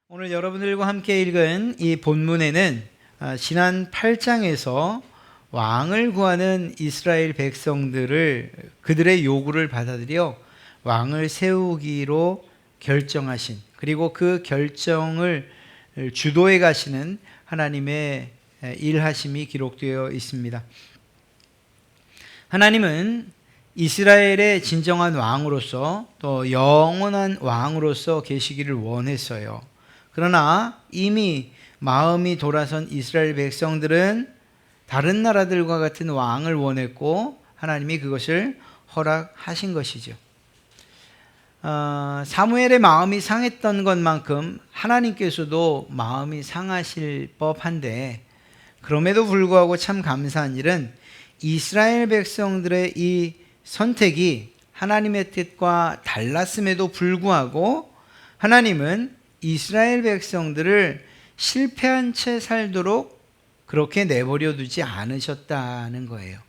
오늘 여러분들과 함께 읽은 이 본문에는 지난 8장에서 왕을 구하는 이스라엘 백성들을 그들의 요구를 받아들여 왕을 세우기로 결정하신, 그리고 그 결정을 주도해 가시는 하나님의 일하심이 기록되어 있습니다. 하나님은 이스라엘의 진정한 왕으로서 또 영원한 왕으로서 계시기를 원했어요. 그러나 이미 마음이 돌아선 이스라엘 백성들은 다른 나라들과 같은 왕을 원했고 하나님이 그것을 허락하신 것이죠. 사무엘의 마음이 상했던 것만큼 하나님께서도 마음이 상하실 법한데, 그럼에도 불구하고 참 감사한 일은 이스라엘 백성들의 이 선택이 하나님의 뜻과 달랐음에도 불구하고 하나님은 이스라엘 백성들을 실패한 채 살도록 그렇게 내버려 두지 않으셨다는 거예요.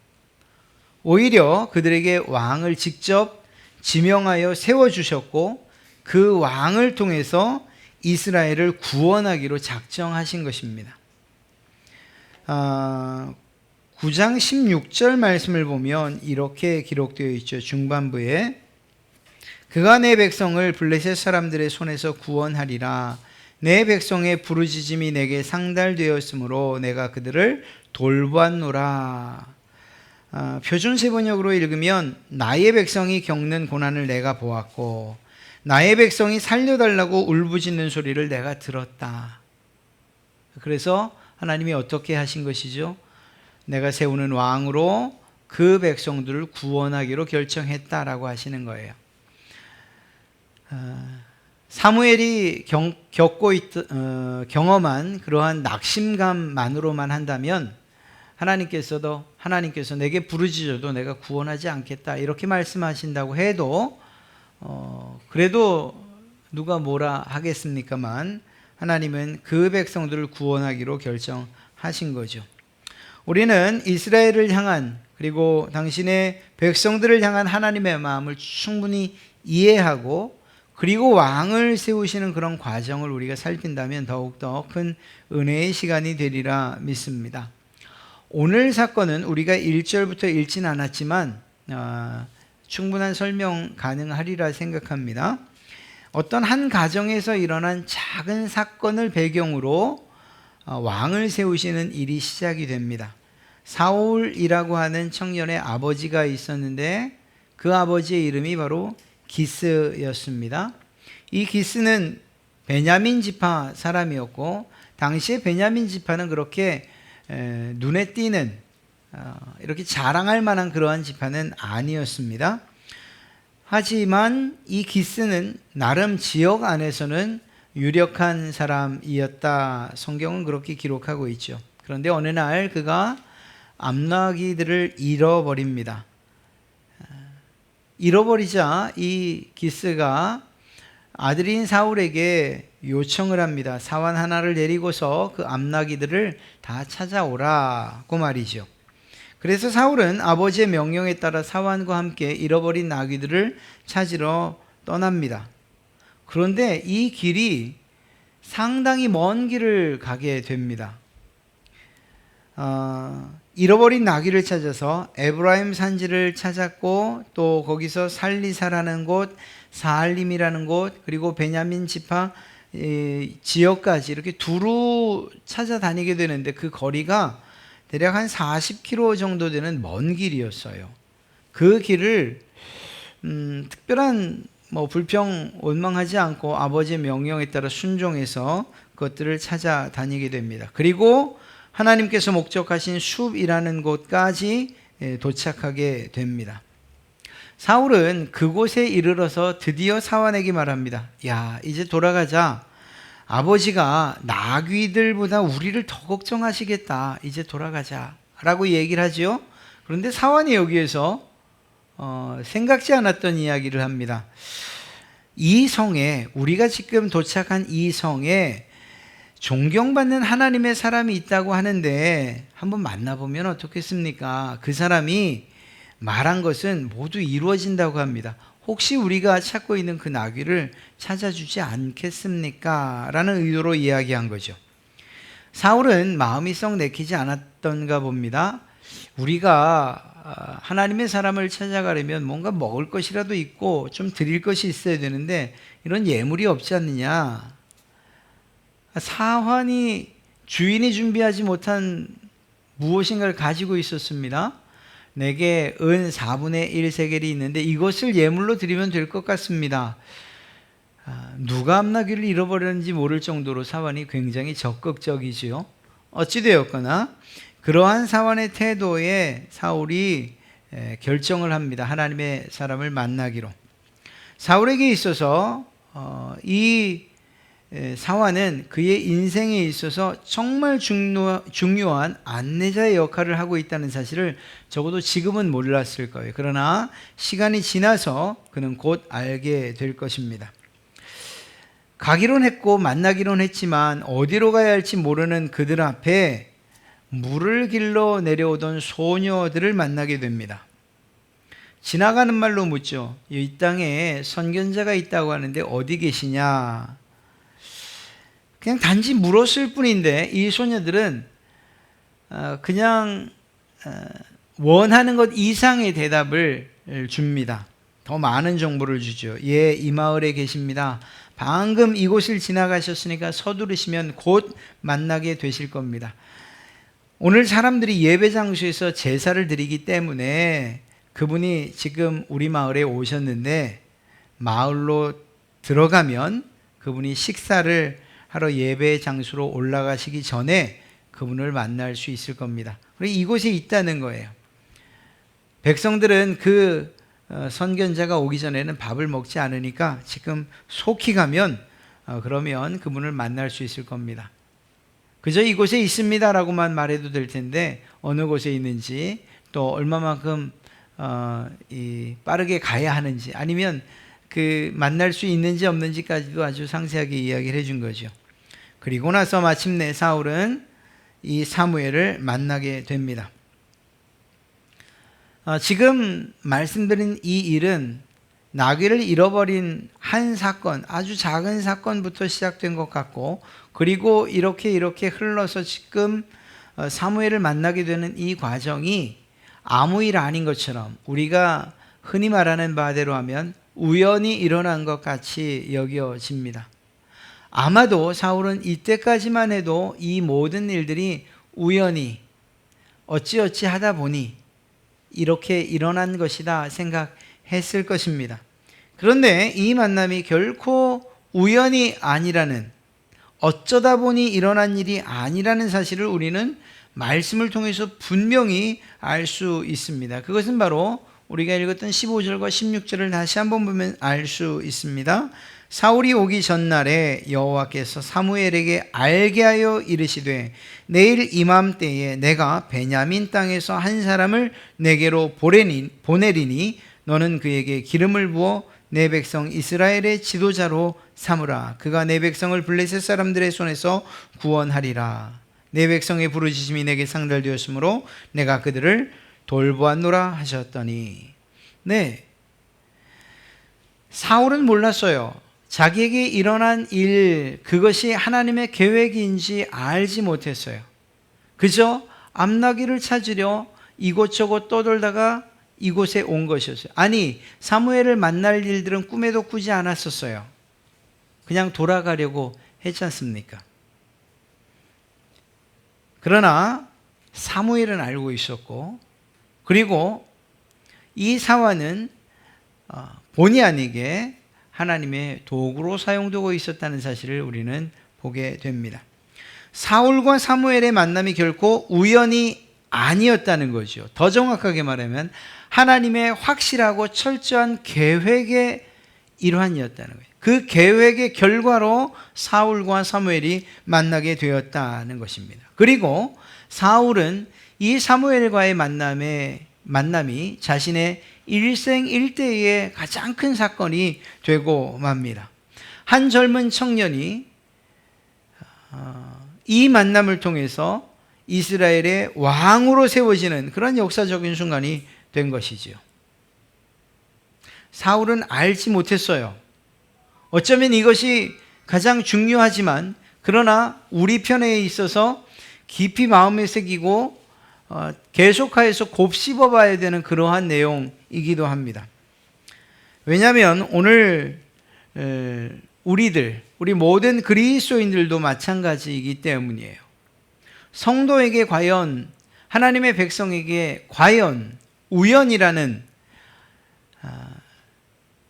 오히려 그들에게 왕을 직접 지명하여 세워주셨고 그 왕을 통해서 이스라엘을 구원하기로 작정하신 것입니다. 9장 16절 말씀을 보면 이렇게 기록되어 있죠. 중반부에 그가 내 백성을 블레셋 사람들의 손에서 구원하리라. 내 백성의 부르짖음이 내게 상달되었으므로 내가 그들을 돌보았노라. 표준세 번역으로 읽으면 나의 백성이 겪는 고난을 내가 보았고 나의 백성이 살려달라고 울부짖는 소리를 내가 들었다. 그래서 하나님이 어떻게 하신 것이죠? 내가 세우는 왕으로 그 백성들을 구원하기로 결정했다라고 하시는 거예요. 사무엘이 경험한 그러한 낙심감만으로만 한다면 하나님께서 내게 부르짖어도 내가 구원하지 않겠다 이렇게 말씀하신다고 해도 그래도 누가 뭐라 하겠습니까만 하나님은 그 백성들을 구원하기로 결정하신 거죠. 우리는 이스라엘을 향한, 그리고 당신의 백성들을 향한 하나님의 마음을 충분히 이해하고 그리고 왕을 세우시는 그런 과정을 우리가 살핀다면 더욱더 큰 은혜의 시간이 되리라 믿습니다. 오늘 사건은 우리가 1절부터 읽진 않았지만 충분한 설명 가능하리라 생각합니다. 어떤 한 가정에서 일어난 작은 사건을 배경으로 왕을 세우시는 일이 시작이 됩니다. 사울이라고 하는 청년의 아버지가 있었는데 그 아버지의 이름이 바로 기스였습니다. 이 기스는 베냐민 지파 사람이었고 당시에 베냐민 지파는 그렇게 눈에 띄는 이렇게 자랑할 만한 그러한 지파는 아니었습니다. 하지만 이 기스는 나름 지역 안에서는 유력한 사람이었다. 성경은 그렇게 기록하고 있죠. 그런데 어느 날 그가 암나귀들을 잃어버립니다. 잃어버리자 이 기스가 아들인 사울에게 요청을 합니다. 사환 하나를 데리고서 그 암나귀들을 다 찾아오라고 말이죠. 그래서 사울은 아버지의 명령에 따라 사환과 함께 잃어버린 나귀들을 찾으러 떠납니다. 그런데 이 길이 상당히 먼 길을 가게 됩니다. 잃어버린 나귀를 찾아서 에브라임 산지를 찾았고 또 거기서 살리사라는 곳, 사알림이라는 곳, 그리고 베냐민 지파 지역까지 이렇게 두루 찾아다니게 되는데 그 거리가 대략 한 40km 정도 되는 먼 길이었어요. 그 길을 특별한 불평 원망하지 않고 아버지의 명령에 따라 순종해서 그것들을 찾아다니게 됩니다. 그리고 하나님께서 목적하신 숲이라는 곳까지 도착하게 됩니다. 사울은 그곳에 이르러서 드디어 사환에게 말합니다. 야, 이제 돌아가자. 아버지가 나귀들보다 우리를 더 걱정하시겠다. 이제 돌아가자 라고 얘기를 하죠. 그런데 사환이 여기에서 생각지 않았던 이야기를 합니다. 이 성에, 우리가 지금 도착한 이 성에 존경받는 하나님의 사람이 있다고 하는데 한번 만나보면 어떻겠습니까? 그 사람이 말한 것은 모두 이루어진다고 합니다. 혹시 우리가 찾고 있는 그 나귀를 찾아주지 않겠습니까? 라는 의도로 이야기한 거죠. 사울은 마음이 썩 내키지 않았던가 봅니다. 우리가 하나님의 사람을 찾아가려면 뭔가 먹을 것이라도 있고 좀 드릴 것이 있어야 되는데 이런 예물이 없지 않느냐. 사환이 주인이 준비하지 못한 무엇인가를 가지고 있었습니다. 내게 은 4분의 1 세겔이 있는데 이것을 예물로 드리면 될 것 같습니다. 누가 암나귀를 잃어버렸는지 모를 정도로 사환이 굉장히 적극적이지요. 어찌되었거나 그러한 사환의 태도에 사울이 결정을 합니다. 하나님의 사람을 만나기로. 사울에게 있어서 이 사환은 그의 인생에 있어서 정말 중요한 안내자의 역할을 하고 있다는 사실을 적어도 지금은 몰랐을 거예요. 그러나 시간이 지나서 그는 곧 알게 될 것입니다. 가기론 했고 만나기론 했지만 어디로 가야 할지 모르는 그들 앞에 물을 길러 내려오던 소녀들을 만나게 됩니다. 지나가는 말로 묻죠. 이 땅에 선견자가 있다고 하는데 어디 계시냐? 그냥 단지 물었을 뿐인데 이 소녀들은 그냥 원하는 것 이상의 대답을 줍니다. 더 많은 정보를 주죠. 예, 이 마을에 계십니다. 방금 이곳을 지나가셨으니까 서두르시면 곧 만나게 되실 겁니다. 오늘 사람들이 예배 장소에서 제사를 드리기 때문에 그분이 지금 우리 마을에 오셨는데 마을로 들어가면 그분이 식사를 하러 예배 장소로 올라가시기 전에 그분을 만날 수 있을 겁니다. 그리고 이곳에 있다는 거예요. 백성들은 그 선견자가 오기 전에는 밥을 먹지 않으니까 지금 속히 가면 그러면 그분을 만날 수 있을 겁니다. 그저 이곳에 있습니다라고만 말해도 될 텐데 어느 곳에 있는지 또 얼마만큼 빠르게 가야 하는지 아니면 그 만날 수 있는지 없는지까지도 아주 상세하게 이야기를 해준 거죠. 그리고 나서 마침내 사울은 이 사무엘을 만나게 됩니다. 지금 말씀드린 이 일은 나귀를 잃어버린 한 사건, 아주 작은 사건부터 시작된 것 같고 그리고 이렇게 흘러서 지금 사무엘을 만나게 되는 이 과정이 아무 일 아닌 것처럼 우리가 흔히 말하는 바대로 하면 우연히 일어난 것 같이 여겨집니다. 아마도 사울은 이때까지만 해도 이 모든 일들이 우연히 어찌어찌 하다 보니 이렇게 일어난 것이다 생각했을 것입니다. 그런데 이 만남이 결코 우연이 아니라는, 어쩌다 보니 일어난 일이 아니라는 사실을 우리는 말씀을 통해서 분명히 알 수 있습니다. 그것은 바로 우리가 읽었던 15절과 16절을 다시 한번 보면 알 수 있습니다. 사울이 오기 전날에 여호와께서 사무엘에게 알게 하여 이르시되 내일 이맘때에 내가 베냐민 땅에서 한 사람을 내게로 보내리니 너는 그에게 기름을 부어 내 백성 이스라엘의 지도자로 삼으라. 그가 내 백성을 블레셋 사람들의 손에서 구원하리라. 내 백성의 부르짖음이 내게 상달되었으므로 내가 그들을 돌보았노라 하셨더니, 네, 사울은 몰랐어요. 자기에게 일어난 일, 그것이 하나님의 계획인지 알지 못했어요. 그저 암나귀를 찾으려 이곳저곳 떠돌다가 이곳에 온 것이었어요. 아니, 사무엘을 만날 일들은 꿈에도 꾸지 않았었어요. 그냥 돌아가려고 했지 않습니까? 그러나 사무엘은 알고 있었고, 그리고 이 사환은 본의 아니게 하나님의 도구로 사용되고 있었다는 사실을 우리는 보게 됩니다. 사울과 사무엘의 만남이 결코 우연이 아니었다는 거죠. 더 정확하게 말하면 하나님의 확실하고 철저한 계획의 일환이었다는 거예요. 그 계획의 결과로 사울과 사무엘이 만나게 되었다는 것입니다. 그리고 사울은 이 사무엘과의 만남이 자신의 일생일대의 가장 큰 사건이 되고 맙니다. 한 젊은 청년이 이 만남을 통해서 이스라엘의 왕으로 세워지는 그런 역사적인 순간이 된 것이지요. 사울은 알지 못했어요. 어쩌면 이것이 가장 중요하지만 그러나 우리 편에 있어서 깊이 마음에 새기고 계속하여서 곱씹어 봐야 되는 그러한 내용이기도 합니다. 왜냐하면 오늘 우리 모든 그리스도인들도 마찬가지이기 때문이에요. 성도에게 과연, 하나님의 백성에게 과연 우연이라는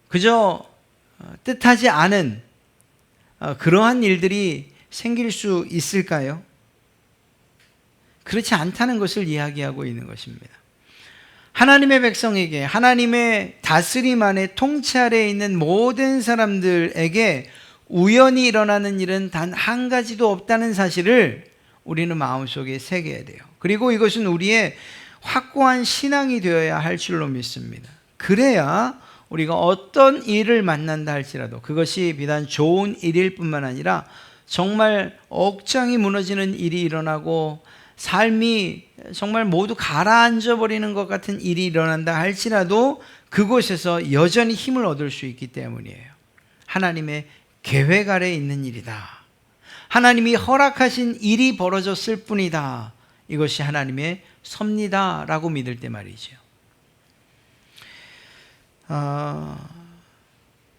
그저 뜻하지 않은 그러한 일들이 생길 수 있을까요? 그렇지 않다는 것을 이야기하고 있는 것입니다. 하나님의 백성에게, 하나님의 다스림 안에 통치 아래에 있는 모든 사람들에게 우연히 일어나는 일은 단 한 가지도 없다는 사실을 우리는 마음속에 새겨야 돼요. 그리고 이것은 우리의 확고한 신앙이 되어야 할 줄로 믿습니다. 그래야 우리가 어떤 일을 만난다 할지라도 그것이 비단 좋은 일일 뿐만 아니라 정말 억장이 무너지는 일이 일어나고 삶이 정말 모두 가라앉아 버리는 것 같은 일이 일어난다 할지라도 그곳에서 여전히 힘을 얻을 수 있기 때문이에요. 하나님의 계획 아래에 있는 일이다. 하나님이 허락하신 일이 벌어졌을 뿐이다. 이것이 하나님의 섭리다라고 믿을 때 말이죠.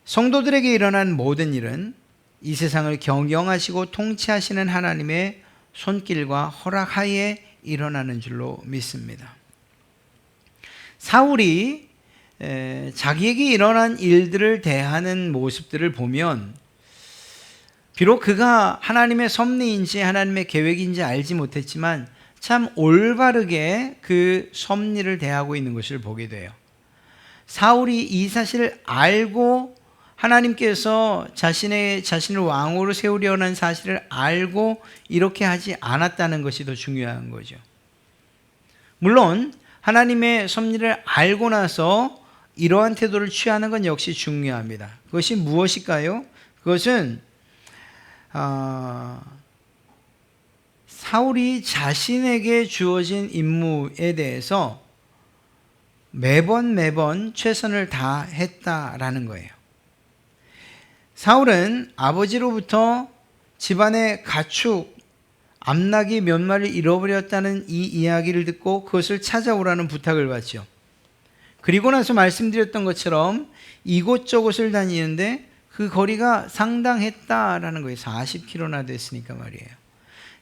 성도들에게 일어난 모든 일은 이 세상을 경영하시고 통치하시는 하나님의 손길과 허락하에 일어나는 줄로 믿습니다. 사울이 자기에게 일어난 일들을 대하는 모습들을 보면 비록 그가 하나님의 섭리인지 하나님의 계획인지 알지 못했지만 참 올바르게 그 섭리를 대하고 있는 것을 보게 돼요. 사울이 이 사실을 알고 하나님께서 자신을 왕으로 세우려는 사실을 알고 이렇게 하지 않았다는 것이 더 중요한 거죠. 물론 하나님의 섭리를 알고 나서 이러한 태도를 취하는 건 역시 중요합니다. 그것이 무엇일까요? 그것은 사울이 자신에게 주어진 임무에 대해서 매번 최선을 다했다라는 거예요. 사울은 아버지로부터 집안의 가축, 암나귀 몇 마리를 잃어버렸다는 이 이야기를 듣고 그것을 찾아오라는 부탁을 받죠. 그리고 나서 말씀드렸던 것처럼 이곳저곳을 다니는데 그 거리가 상당했다라는 거예요. 40km나 됐으니까 말이에요.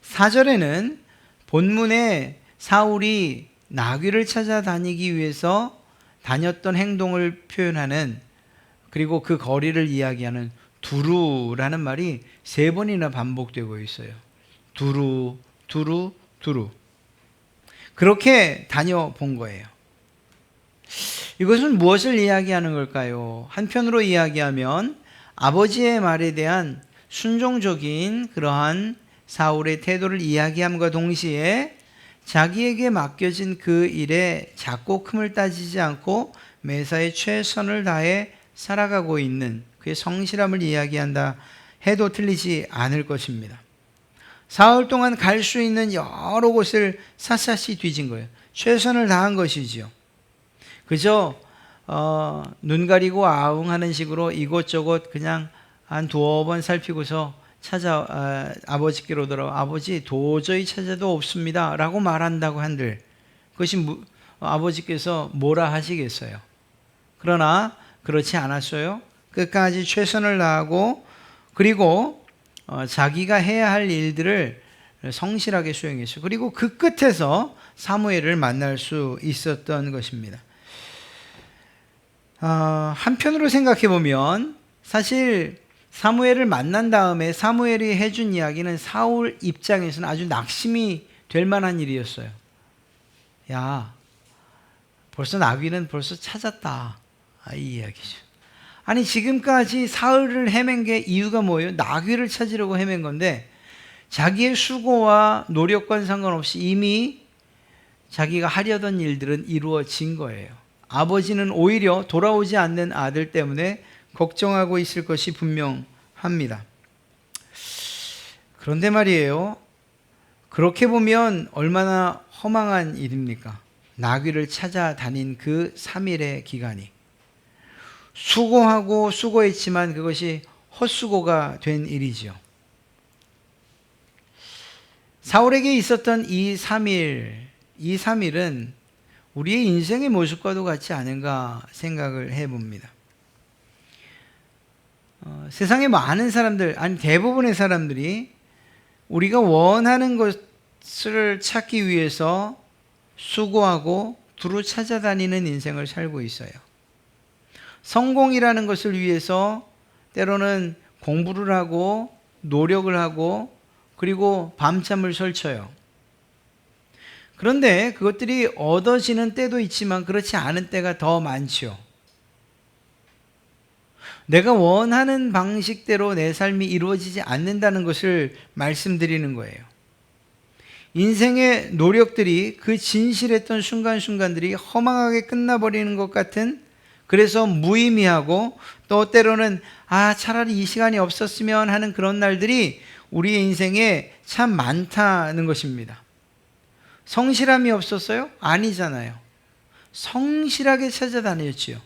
4절에는 본문에 사울이 나귀를 찾아다니기 위해서 다녔던 행동을 표현하는, 그리고 그 거리를 이야기하는 두루라는 말이 3번이나 반복되고 있어요. 두루. 그렇게 다녀본 거예요. 이것은 무엇을 이야기하는 걸까요? 한편으로 이야기하면 아버지의 말에 대한 순종적인 그러한 사울의 태도를 이야기함과 동시에 자기에게 맡겨진 그 일에 작고 큼을 따지지 않고 매사에 최선을 다해 살아가고 있는 그의 성실함을 이야기한다 해도 틀리지 않을 것입니다. 사흘 동안 갈 수 있는 여러 곳을 샅샅이 뒤진 거예요. 최선을 다한 것이지요. 그저 눈 가리고 아웅하는 식으로 이곳저곳 그냥 한 2번 살피고서 아버지께로 돌아와 아버지 도저히 찾아도 없습니다 라고 말한다고 한들 그것이 아버지께서 뭐라 하시겠어요? 그러나 그렇지 않았어요. 끝까지 최선을 다하고 그리고 자기가 해야 할 일들을 성실하게 수행했어요. 그리고 그 끝에서 사무엘을 만날 수 있었던 것입니다. 한편으로 생각해 보면 사실 사무엘을 만난 다음에 사무엘이 해준 이야기는 사울 입장에서는 아주 낙심이 될 만한 일이었어요. 야, 벌써 나귀는 벌써 찾았다. 이 이야기죠. 아니 지금까지 사흘을 헤맨 게 이유가 뭐예요? 나귀를 찾으려고 헤맨 건데 자기의 수고와 노력과는 상관없이 이미 자기가 하려던 일들은 이루어진 거예요. 아버지는 오히려 돌아오지 않는 아들 때문에 걱정하고 있을 것이 분명합니다. 그런데 말이에요. 그렇게 보면 얼마나 허망한 일입니까? 나귀를 찾아다닌 그 3일의 기간이. 수고하고 수고했지만 그것이 헛수고가 된 일이죠. 사울에게 있었던 이 3일은 우리의 인생의 모습과도 같지 않은가 생각을 해봅니다. 세상에 많은 사람들, 아니 대부분의 사람들이 우리가 원하는 것을 찾기 위해서 수고하고 두루 찾아다니는 인생을 살고 있어요. 성공이라는 것을 위해서 때로는 공부를 하고 노력을 하고 그리고 밤잠을 설쳐요. 그런데 그것들이 얻어지는 때도 있지만 그렇지 않은 때가 더 많죠. 내가 원하는 방식대로 내 삶이 이루어지지 않는다는 것을 말씀드리는 거예요. 인생의 노력들이 그 진실했던 순간순간들이 허망하게 끝나버리는 것 같은, 그래서 무의미하고 또 때로는 차라리 이 시간이 없었으면 하는 그런 날들이 우리의 인생에 참 많다는 것입니다. 성실함이 없었어요? 아니잖아요. 성실하게 찾아다녔지요.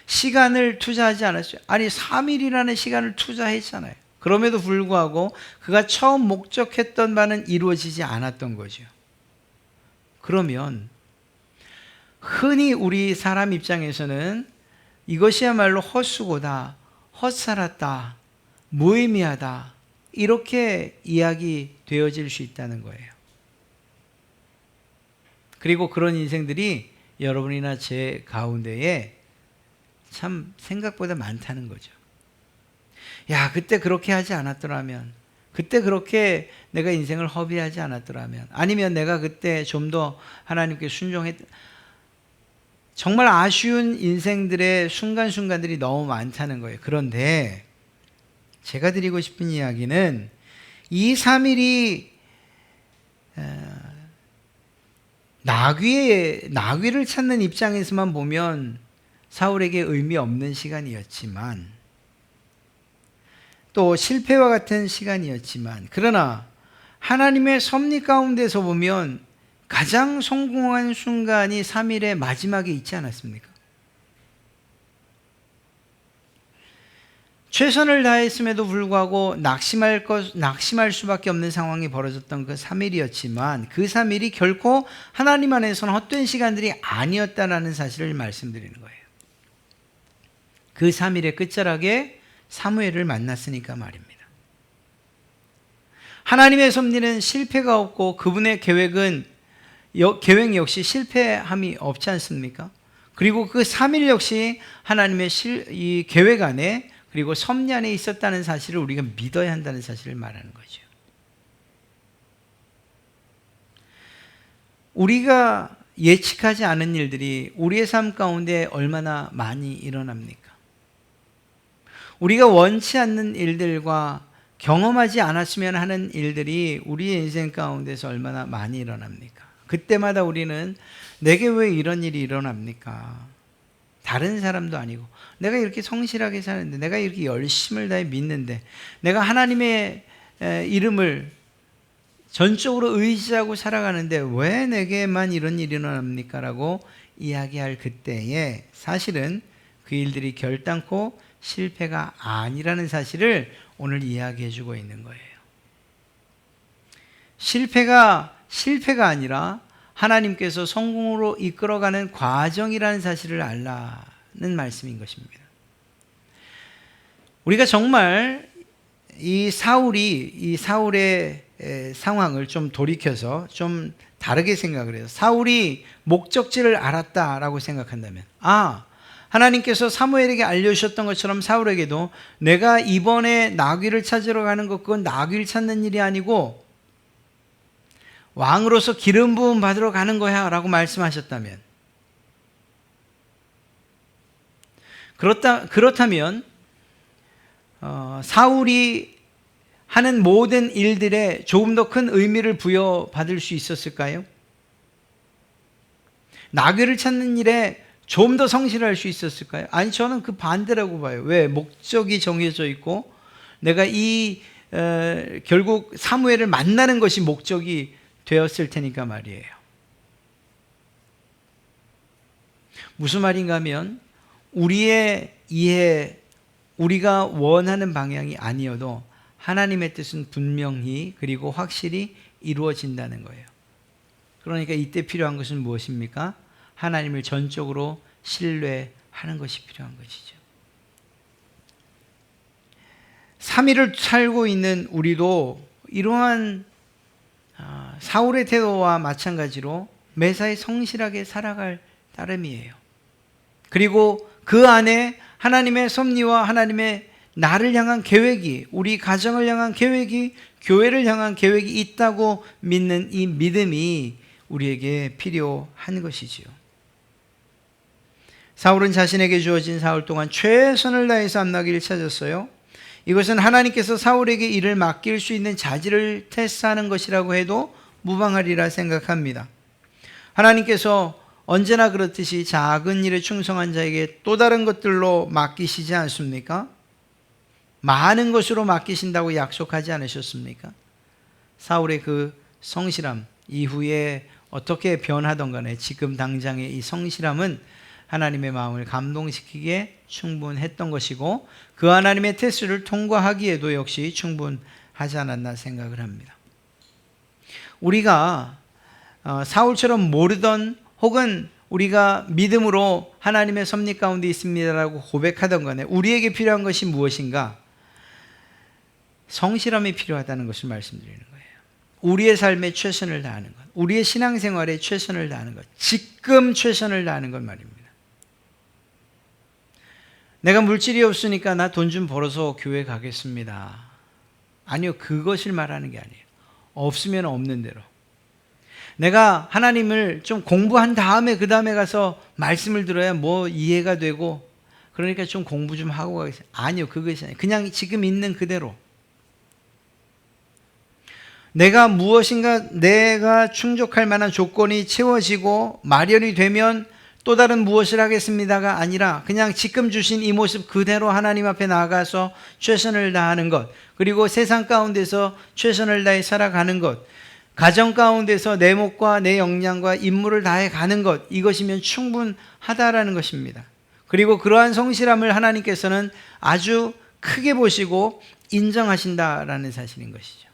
시간을 투자하지 않았어요. 아니 3일이라는 시간을 투자했잖아요. 그럼에도 불구하고 그가 처음 목적했던 바는 이루어지지 않았던 거죠. 그러면 흔히 우리 사람 입장에서는 이것이야말로 헛수고다, 헛살았다, 무의미하다, 이렇게 이야기되어질 수 있다는 거예요. 그리고 그런 인생들이 여러분이나 제 가운데에 참 생각보다 많다는 거죠. 야, 그때 그렇게 하지 않았더라면, 그때 그렇게 내가 인생을 허비하지 않았더라면, 아니면 내가 그때 좀 더 하나님께 정말 아쉬운 인생들의 순간순간들이 너무 많다는 거예요. 그런데 제가 드리고 싶은 이야기는 이 3일이 나귀를 찾는 입장에서만 보면 사울에게 의미 없는 시간이었지만, 또 실패와 같은 시간이었지만, 그러나 하나님의 섭리 가운데서 보면 가장 성공한 순간이 3일의 마지막에 있지 않았습니까? 최선을 다했음에도 불구하고 낙심할 수밖에 없는 상황이 벌어졌던 그 3일이었지만 그 3일이 결코 하나님 안에서는 헛된 시간들이 아니었다는 사실을 말씀드리는 거예요. 그 3일의 끝자락에 사무엘을 만났으니까 말입니다. 하나님의 섭리는 실패가 없고 그분의 계획 역시 실패함이 없지 않습니까? 그리고 그 3일 역시 하나님의 이 계획 안에 그리고 섭리 안에 있었다는 사실을 우리가 믿어야 한다는 사실을 말하는 거죠. 우리가 예측하지 않은 일들이 우리의 삶 가운데 얼마나 많이 일어납니까? 우리가 원치 않는 일들과 경험하지 않았으면 하는 일들이 우리의 인생 가운데서 얼마나 많이 일어납니까? 그때마다 우리는 내게 왜 이런 일이 일어납니까? 다른 사람도 아니고 내가 이렇게 성실하게 사는데, 내가 이렇게 열심을 다해 믿는데, 내가 하나님의 이름을 전적으로 의지하고 살아가는데 왜 내게만 이런 일이 일어납니까? 라고 이야기할 그때에 사실은 그 일들이 결단코 실패가 아니라는 사실을 오늘 이야기해 주고 있는 거예요. 실패가 아니라 하나님께서 성공으로 이끌어가는 과정이라는 사실을 알라는 말씀인 것입니다. 우리가 정말 이 사울의 상황을 좀 돌이켜서 좀 다르게 생각을 해요. 사울이 목적지를 알았다라고 생각한다면, 하나님께서 사무엘에게 알려주셨던 것처럼 사울에게도 내가 이번에 나귀를 찾으러 가는 것, 그건 나귀를 찾는 일이 아니고 왕으로서 기름 부음 받으러 가는 거야 라고 말씀하셨다면, 그렇다면 사울이 하는 모든 일들에 조금 더 큰 의미를 부여받을 수 있었을까요? 나귀를 찾는 일에 좀 더 성실할 수 있었을까요? 아니, 저는 그 반대라고 봐요. 왜? 목적이 정해져 있고 내가 결국 사무엘을 만나는 것이 목적이 되었을 테니까 말이에요. 무슨 말인가 하면 우리의 이해, 우리가 원하는 방향이 아니어도 하나님의 뜻은 분명히 그리고 확실히 이루어진다는 거예요. 그러니까 이때 필요한 것은 무엇입니까? 하나님을 전적으로 신뢰하는 것이 필요한 것이죠. 3일을 살고 있는 우리도 이러한 사울의 태도와 마찬가지로 매사에 성실하게 살아갈 따름이에요. 그리고 그 안에 하나님의 섭리와 하나님의 나를 향한 계획이, 우리 가정을 향한 계획이, 교회를 향한 계획이 있다고 믿는 이 믿음이 우리에게 필요한 것이지요. 사울은 자신에게 주어진 사흘 동안 최선을 다해서 앞나기를 찾았어요. 이것은 하나님께서 사울에게 일을 맡길 수 있는 자질을 테스트하는 것이라고 해도 무방하리라 생각합니다. 하나님께서 언제나 그렇듯이 작은 일에 충성한 자에게 또 다른 것들로 맡기시지 않습니까? 많은 것으로 맡기신다고 약속하지 않으셨습니까? 사울의 그 성실함, 이후에 어떻게 변하던 간에 지금 당장의 이 성실함은 하나님의 마음을 감동시키기에 충분했던 것이고, 그 하나님의 테스트를 통과하기에도 역시 충분하지 않았나 생각을 합니다. 우리가 사울처럼 모르던, 혹은 우리가 믿음으로 하나님의 섭리 가운데 있습니다라고 고백하던 간에 우리에게 필요한 것이 무엇인가? 성실함이 필요하다는 것을 말씀드리는 거예요. 우리의 삶에 최선을 다하는 것, 우리의 신앙생활에 최선을 다하는 것, 지금 최선을 다하는 것 말입니다. 내가 물질이 없으니까 나 돈 좀 벌어서 교회 가겠습니다. 아니요, 그것을 말하는 게 아니에요. 없으면 없는 대로. 내가 하나님을 좀 공부한 다음에 그 다음에 가서 말씀을 들어야 뭐 이해가 되고, 그러니까 좀 공부 좀 하고 가겠습니다. 아니요, 그것이 아니에요. 그냥 지금 있는 그대로. 내가 무엇인가, 내가 충족할 만한 조건이 채워지고 마련이 되면 또 다른 무엇을 하겠습니다가 아니라 그냥 지금 주신 이 모습 그대로 하나님 앞에 나아가서 최선을 다하는 것, 그리고 세상 가운데서 최선을 다해 살아가는 것, 가정 가운데서 내 목과 내 역량과 임무를 다해 가는 것, 이것이면 충분하다라는 것입니다. 그리고 그러한 성실함을 하나님께서는 아주 크게 보시고 인정하신다라는 사실인 것이죠.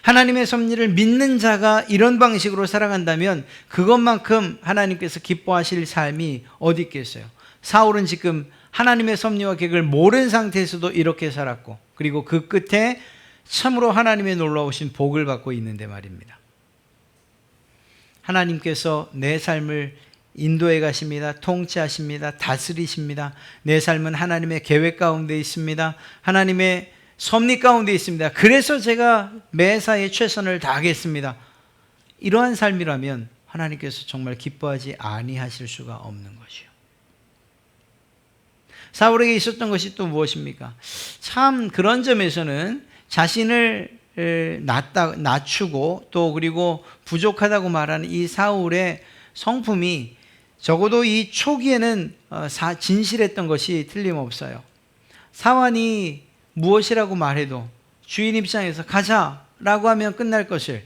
하나님의 섭리를 믿는 자가 이런 방식으로 살아간다면 그것만큼 하나님께서 기뻐하실 삶이 어디 있겠어요? 사울은 지금 하나님의 섭리와 계획을 모르는 상태에서도 이렇게 살았고, 그리고 그 끝에 참으로 하나님의 놀라우신 복을 받고 있는데 말입니다. 하나님께서 내 삶을 인도해 가십니다. 통치하십니다. 다스리십니다. 내 삶은 하나님의 계획 가운데 있습니다. 하나님의 섭리 가운데 있습니다. 그래서 제가 매사에 최선을 다하겠습니다. 이러한 삶이라면 하나님께서 정말 기뻐하지 아니하실 수가 없는 것이요. 사울에게 있었던 것이 또 무엇입니까? 참 그런 점에서는 자신을 낮추고 또 그리고 부족하다고 말하는 이 사울의 성품이 적어도 이 초기에는 진실했던 것이 틀림없어요. 사환이 무엇이라고 말해도 주인 입장에서 가자라고 하면 끝날 것을,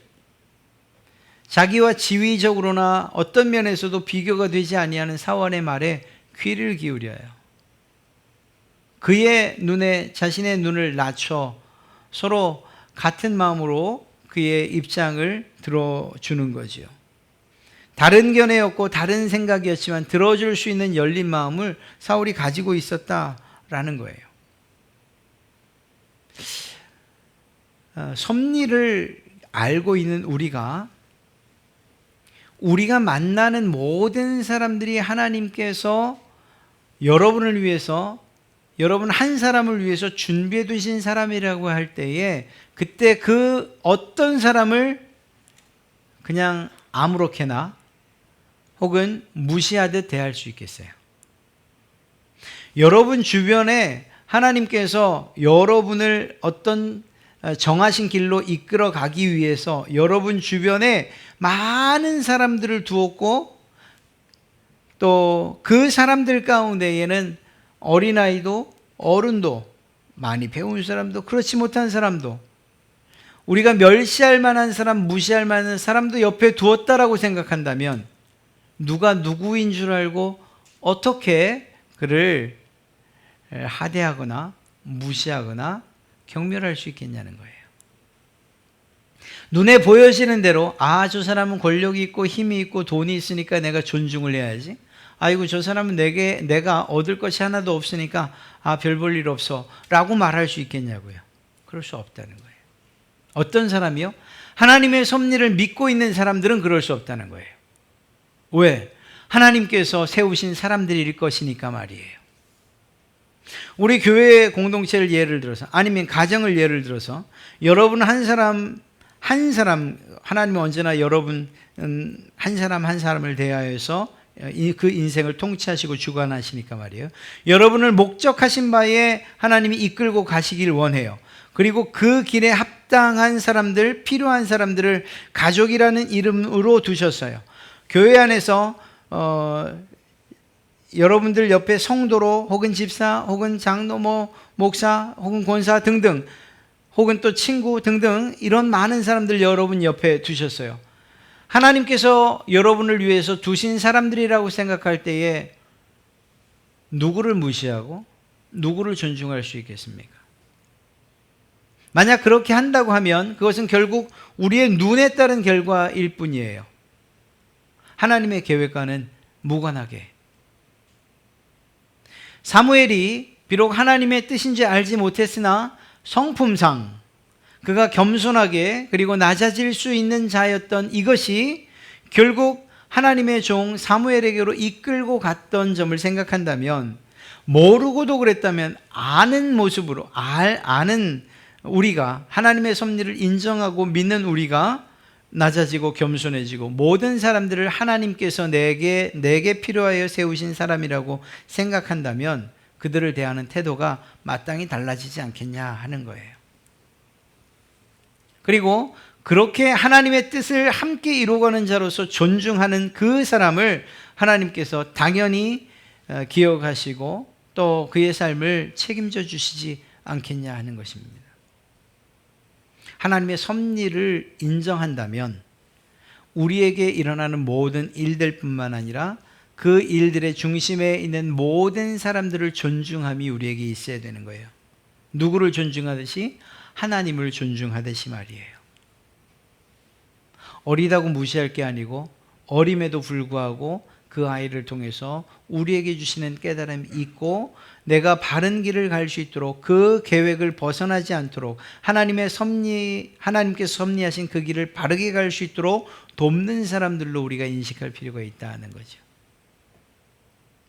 자기와 지위적으로나 어떤 면에서도 비교가 되지 아니하는 사환의 말에 귀를 기울여요. 그의 눈에 자신의 눈을 낮춰 서로 같은 마음으로 그의 입장을 들어주는 거지요. 다른 견해였고 다른 생각이었지만 들어줄 수 있는 열린 마음을 사울이 가지고 있었다라는 거예요. 섭리를 알고 있는 우리가 만나는 모든 사람들이 하나님께서 여러분을 위해서, 여러분 한 사람을 위해서 준비해 두신 사람이라고 할 때에 그때 그 어떤 사람을 그냥 아무렇게나 혹은 무시하듯 대할 수 있겠어요? 여러분 주변에 하나님께서 여러분을 어떤 정하신 길로 이끌어 가기 위해서 여러분 주변에 많은 사람들을 두었고, 또 그 사람들 가운데에는 어린아이도 어른도, 많이 배운 사람도 그렇지 못한 사람도, 우리가 멸시할 만한 사람, 무시할 만한 사람도 옆에 두었다라고 생각한다면 누가 누구인 줄 알고 어떻게 그를 하대하거나 무시하거나 경멸할 수 있겠냐는 거예요. 눈에 보여지는 대로 저 사람은 권력이 있고 힘이 있고 돈이 있으니까 내가 존중을 해야지. 아이고 저 사람은 내가 얻을 것이 하나도 없으니까 별 볼 일 없어 라고 말할 수 있겠냐고요. 그럴 수 없다는 거예요. 어떤 사람이요? 하나님의 섭리를 믿고 있는 사람들은 그럴 수 없다는 거예요. 왜? 하나님께서 세우신 사람들일 것이니까 말이에요. 우리 교회 공동체를 예를 들어서 아니면 가정을 예를 들어서 여러분 한 사람 하나님은 언제나 여러분 한 사람을 대하여서 그 인생을 통치하시고 주관하시니까 말이에요. 여러분을 목적하신 바에 하나님이 이끌고 가시길 원해요. 그리고 그 길에 합당한 사람들, 필요한 사람들을 가족이라는 이름으로 두셨어요. 교회 안에서 여러분들 옆에 성도로 혹은 집사 혹은 장로모 목사 혹은 권사 등등 혹은 또 친구 등등 이런 많은 사람들 여러분 옆에 두셨어요. 하나님께서 여러분을 위해서 두신 사람들이라고 생각할 때에 누구를 무시하고 누구를 존중할 수 있겠습니까? 만약 그렇게 한다고 하면 그것은 결국 우리의 눈에 따른 결과일 뿐이에요. 하나님의 계획과는 무관하게. 사무엘이 비록 하나님의 뜻인지 알지 못했으나 성품상 그가 겸손하게 그리고 낮아질 수 있는 자였던 이것이 결국 하나님의 종 사무엘에게로 이끌고 갔던 점을 생각한다면, 모르고도 그랬다면 아는 모습으로 아는 우리가, 하나님의 섭리를 인정하고 믿는 우리가 낮아지고 겸손해지고 모든 사람들을 하나님께서 내게 필요하여 세우신 사람이라고 생각한다면 그들을 대하는 태도가 마땅히 달라지지 않겠냐 하는 거예요. 그리고 그렇게 하나님의 뜻을 함께 이루어가는 자로서 존중하는 그 사람을 하나님께서 당연히 기억하시고 또 그의 삶을 책임져 주시지 않겠냐 하는 것입니다. 하나님의 섭리를 인정한다면 우리에게 일어나는 모든 일들뿐만 아니라 그 일들의 중심에 있는 모든 사람들을 존중함이 우리에게 있어야 되는 거예요. 누구를 존중하듯이? 하나님을 존중하듯이 말이에요. 어리다고 무시할 게 아니고 어림에도 불구하고 그 아이를 통해서 우리에게 주시는 깨달음이 있고 내가 바른 길을 갈 수 있도록 그 계획을 벗어나지 않도록 하나님께서 섭리하신 그 길을 바르게 갈 수 있도록 돕는 사람들로 우리가 인식할 필요가 있다는 거죠.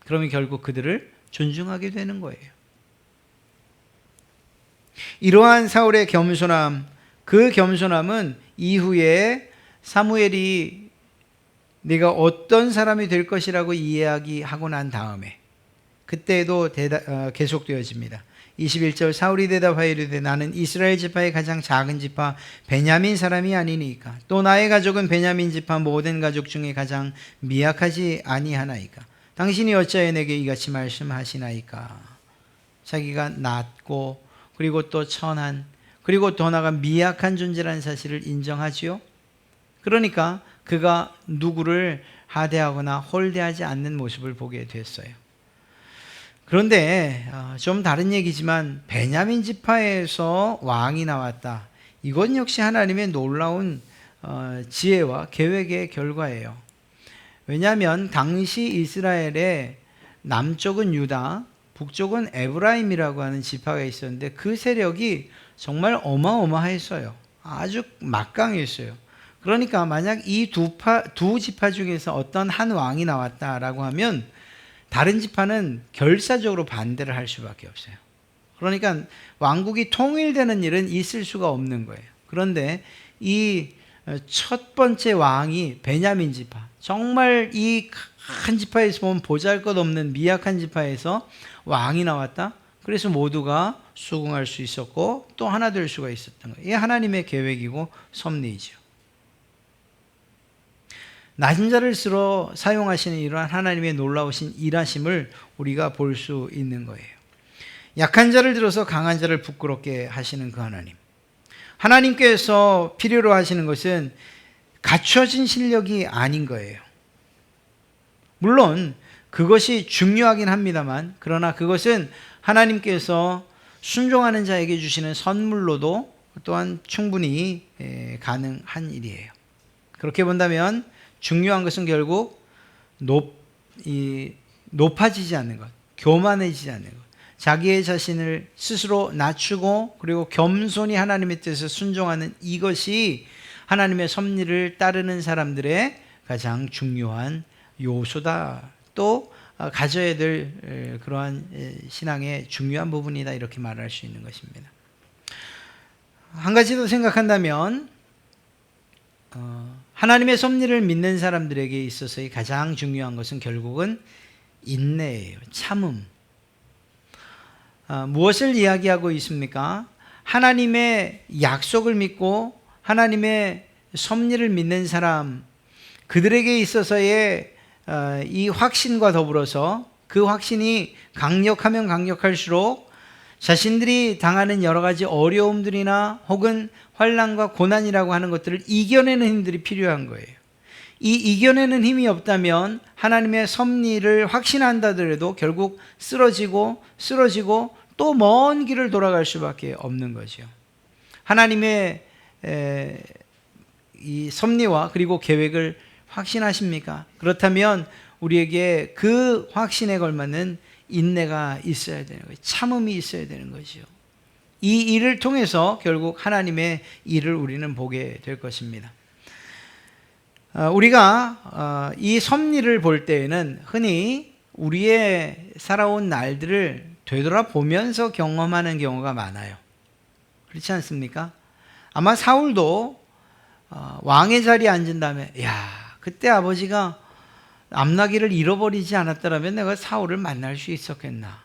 그러면 결국 그들을 존중하게 되는 거예요. 이러한 사울의 겸손함, 그 겸손함은 이후에 사무엘이 네가 어떤 사람이 될 것이라고 이야기하고 난 다음에 그때도 계속되어집니다. 21절 사울이 대답하여 이르되 나는 이스라엘 지파의 가장 작은 지파 베냐민 사람이 아니니까 또 나의 가족은 베냐민 지파 모든 가족 중에 가장 미약하지 아니하나이까 당신이 어찌하여 내게 이같이 말씀하시나이까. 자기가 낮고 그리고 또 천한 그리고 더 나아가 미약한 존재라는 사실을 인정하지요. 그러니까 그가 누구를 하대하거나 홀대하지 않는 모습을 보게 됐어요. 그런데 좀 다른 얘기지만 베냐민 지파에서 왕이 나왔다. 이건 역시 하나님의 놀라운 지혜와 계획의 결과예요. 왜냐하면 당시 이스라엘의 남쪽은 유다, 북쪽은 에브라임이라고 하는 지파가 있었는데 그 세력이 정말 어마어마했어요. 아주 막강했어요. 그러니까 만약 이 두 지파 중에서 어떤 한 왕이 나왔다라고 하면 다른 지파는 결사적으로 반대를 할 수밖에 없어요. 그러니까 왕국이 통일되는 일은 있을 수가 없는 거예요. 그런데 이 첫 번째 왕이 베냐민 지파, 정말 이 큰 지파에서 보면 보잘것없는 미약한 지파에서 왕이 나왔다. 그래서 모두가 수긍할 수 있었고 또 하나 될 수가 있었던 거예요. 이게 하나님의 계획이고 섭리이죠. 낮은 자를 쓰러 사용하시는 이러한 하나님의 놀라우신 일하심을 우리가 볼 수 있는 거예요. 약한 자를 들어서 강한 자를 부끄럽게 하시는 그 하나님. 하나님께서 필요로 하시는 것은 갖춰진 실력이 아닌 거예요. 물론 그것이 중요하긴 합니다만, 그러나 그것은 하나님께서 순종하는 자에게 주시는 선물로도 또한 충분히 가능한 일이에요. 그렇게 본다면 중요한 것은 결국 높아지지 않는 것, 교만해지지 않는 것, 자기의 자신을 스스로 낮추고 그리고 겸손히 하나님의 뜻에 순종하는 이것이 하나님의 섭리를 따르는 사람들의 가장 중요한 요소다. 또 가져야 될 그러한 신앙의 중요한 부분이다, 이렇게 말할 수 있는 것입니다. 한 가지 더 생각한다면 하나님의 섭리를 믿는 사람들에게 있어서의 가장 중요한 것은 결국은 인내예요. 참음. 무엇을 이야기하고 있습니까? 하나님의 약속을 믿고 하나님의 섭리를 믿는 사람, 그들에게 있어서의 이 확신과 더불어서 그 확신이 강력하면 강력할수록 자신들이 당하는 여러 가지 어려움들이나 혹은 환난과 고난이라고 하는 것들을 이겨내는 힘들이 필요한 거예요. 이 이겨내는 힘이 없다면 하나님의 섭리를 확신한다 하더라도 결국 쓰러지고 또 먼 길을 돌아갈 수밖에 없는 거죠. 하나님의 이 섭리와 그리고 계획을 확신하십니까? 그렇다면 우리에게 그 확신에 걸맞는 인내가 있어야 되는 거예요. 참음이 있어야 되는 거죠. 이 일을 통해서 결국 하나님의 일을 우리는 보게 될 것입니다. 우리가 이 섭리를 볼 때에는 흔히 우리의 살아온 날들을 되돌아보면서 경험하는 경우가 많아요. 그렇지 않습니까? 아마 사울도 왕의 자리에 앉은 다음에 그때 아버지가 암나기를 잃어버리지 않았더라면 내가 사울을 만날 수 있었겠나.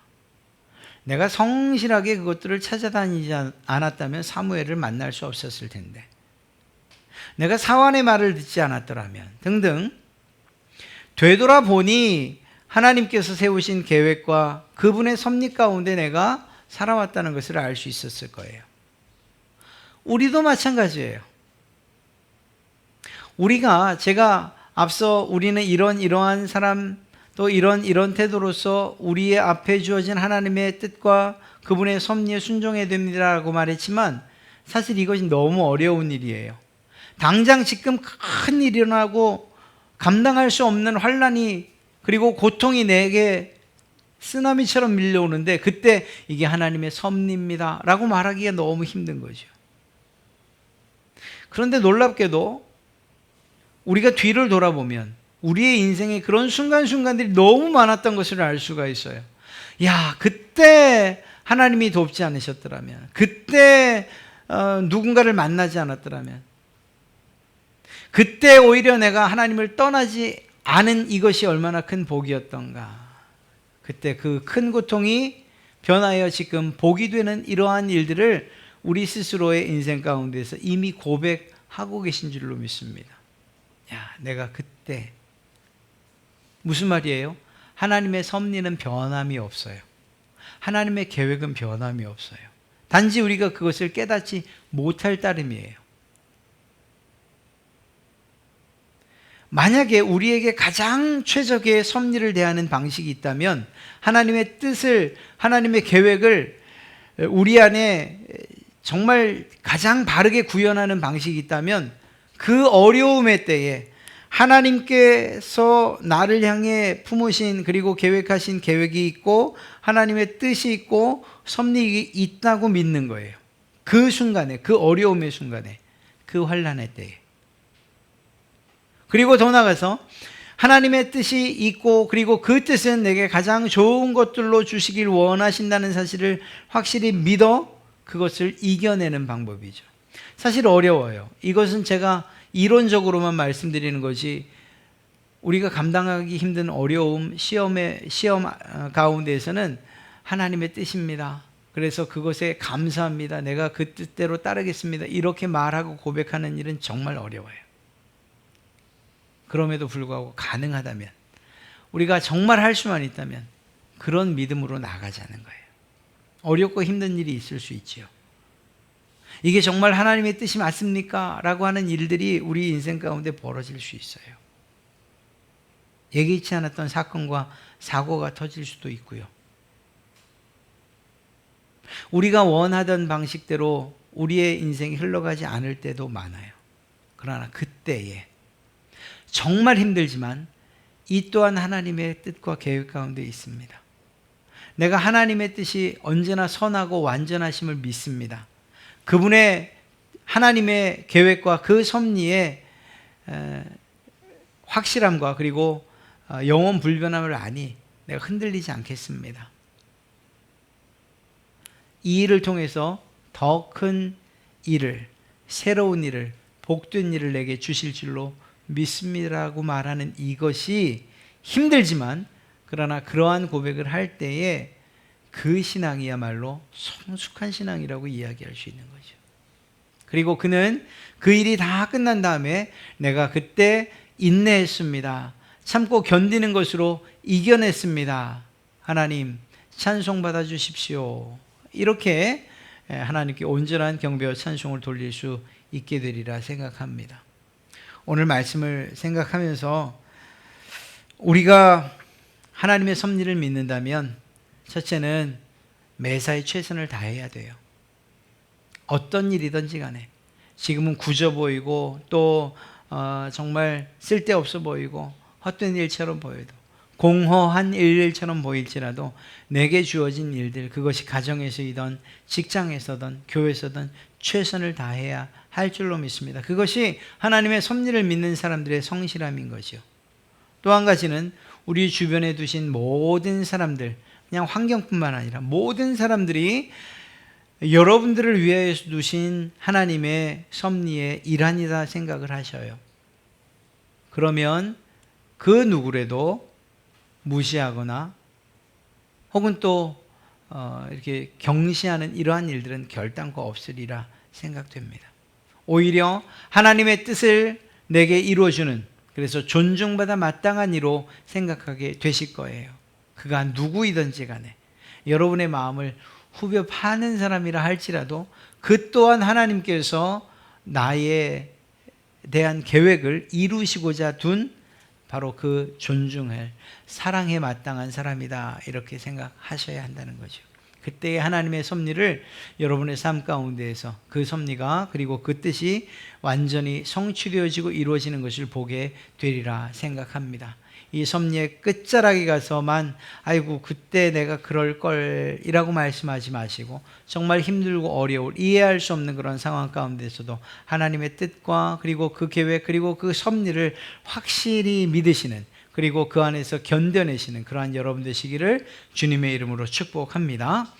내가 성실하게 그것들을 찾아다니지 않았다면 사무엘을 만날 수 없었을 텐데. 내가 사환의 말을 듣지 않았더라면 등등. 되돌아보니 하나님께서 세우신 계획과 그분의 섭리 가운데 내가 살아왔다는 것을 알 수 있었을 거예요. 우리도 마찬가지예요. 제가 앞서 우리는 이러한 사람, 또 이런 태도로서 우리의 앞에 주어진 하나님의 뜻과 그분의 섭리에 순종해야 됩니다라고 말했지만 사실 이것이 너무 어려운 일이에요. 당장 지금 큰 일이 일어나고 감당할 수 없는 환난이 그리고 고통이 내게 쓰나미처럼 밀려오는데 그때 이게 하나님의 섭리입니다 라고 말하기가 너무 힘든 거죠. 그런데 놀랍게도 우리가 뒤를 돌아보면 우리의 인생에 그런 순간순간들이 너무 많았던 것을 알 수가 있어요. 그때 하나님이 돕지 않으셨더라면, 그때 누군가를 만나지 않았더라면, 그때 오히려 내가 하나님을 떠나지 않은 이것이 얼마나 큰 복이었던가. 그때 그 큰 고통이 변하여 지금 복이 되는 이러한 일들을 우리 스스로의 인생 가운데서 이미 고백하고 계신 줄로 믿습니다. 내가 그때, 무슨 말이에요? 하나님의 섭리는 변함이 없어요. 하나님의 계획은 변함이 없어요. 단지 우리가 그것을 깨닫지 못할 따름이에요. 만약에 우리에게 가장 최적의 섭리를 대하는 방식이 있다면 하나님의 뜻을, 하나님의 계획을 우리 안에 정말 가장 바르게 구현하는 방식이 있다면 그 어려움의 때에 하나님께서 나를 향해 품으신 그리고 계획하신 계획이 있고 하나님의 뜻이 있고 섭리가 있다고 믿는 거예요. 그 순간에, 그 어려움의 순간에, 그 환난의 때에. 그리고 더 나아가서 하나님의 뜻이 있고 그리고 그 뜻은 내게 가장 좋은 것들로 주시길 원하신다는 사실을 확실히 믿어 그것을 이겨내는 방법이죠. 사실 어려워요. 이것은 제가 이론적으로만 말씀드리는 것이 우리가 감당하기 힘든 어려움, 시험 가운데에서는 하나님의 뜻입니다. 그래서 그것에 감사합니다. 내가 그 뜻대로 따르겠습니다. 이렇게 말하고 고백하는 일은 정말 어려워요. 그럼에도 불구하고 가능하다면, 우리가 정말 할 수만 있다면 그런 믿음으로 나가자는 거예요. 어렵고 힘든 일이 있을 수 있지요. 이게 정말 하나님의 뜻이 맞습니까? 라고 하는 일들이 우리 인생 가운데 벌어질 수 있어요. 예기치 않았던 사건과 사고가 터질 수도 있고요. 우리가 원하던 방식대로 우리의 인생이 흘러가지 않을 때도 많아요. 그러나 그때에 정말 힘들지만 이 또한 하나님의 뜻과 계획 가운데 있습니다. 내가 하나님의 뜻이 언제나 선하고 완전하심을 믿습니다. 그분의 하나님의 계획과 그 섭리의 확실함과 그리고 영원 불변함을 아니 내가 흔들리지 않겠습니다. 이 일을 통해서 더 큰 일을, 새로운 일을, 복된 일을 내게 주실 줄로 믿습니다라고 말하는 이것이 힘들지만 그러나 그러한 고백을 할 때에 그 신앙이야말로 성숙한 신앙이라고 이야기할 수 있는 거죠. 그리고 그는 그 일이 다 끝난 다음에 내가 그때 인내했습니다. 참고 견디는 것으로 이겨냈습니다. 하나님 찬송 받아 주십시오. 이렇게 하나님께 온전한 경배와 찬송을 돌릴 수 있게 되리라 생각합니다. 오늘 말씀을 생각하면서 우리가 하나님의 섭리를 믿는다면 첫째는 매사에 최선을 다해야 돼요. 어떤 일이든지 간에 지금은 굳어 보이고 또 정말 쓸데없어 보이고 헛된 일처럼 보여도 공허한 일처럼 보일지라도 내게 주어진 일들, 그것이 가정에서이든 직장에서든 교회에서든 최선을 다해야 할 줄로 믿습니다. 그것이 하나님의 섭리를 믿는 사람들의 성실함인 거죠. 또 한 가지는 우리 주변에 두신 모든 사람들, 그냥 환경뿐만 아니라 모든 사람들이 여러분들을 위하여 두신 하나님의 섭리의 일환이다 생각을 하셔요. 그러면 그 누구라도 무시하거나 혹은 또 이렇게 경시하는 이러한 일들은 결단코 없으리라 생각됩니다. 오히려 하나님의 뜻을 내게 이루어주는, 그래서 존중받아 마땅한 이로 생각하게 되실 거예요. 그가 누구이든지 간에 여러분의 마음을 후벼 파는 사람이라 할지라도 그 또한 하나님께서 나에 대한 계획을 이루시고자 둔 바로 그 존중할 사랑에 마땅한 사람이다, 이렇게 생각하셔야 한다는 거죠. 그때의 하나님의 섭리를 여러분의 삶 가운데에서 그 섭리가 그리고 그 뜻이 완전히 성취되어지고 이루어지는 것을 보게 되리라 생각합니다. 이 섭리의 끝자락에 가서만 아이고 그때 내가 그럴 걸이라고 말씀하지 마시고 정말 힘들고 어려울 이해할 수 없는 그런 상황 가운데서도 하나님의 뜻과 그리고 그 계획 그리고 그 섭리를 확실히 믿으시는, 그리고 그 안에서 견뎌내시는 그러한 여러분 되시기를 주님의 이름으로 축복합니다.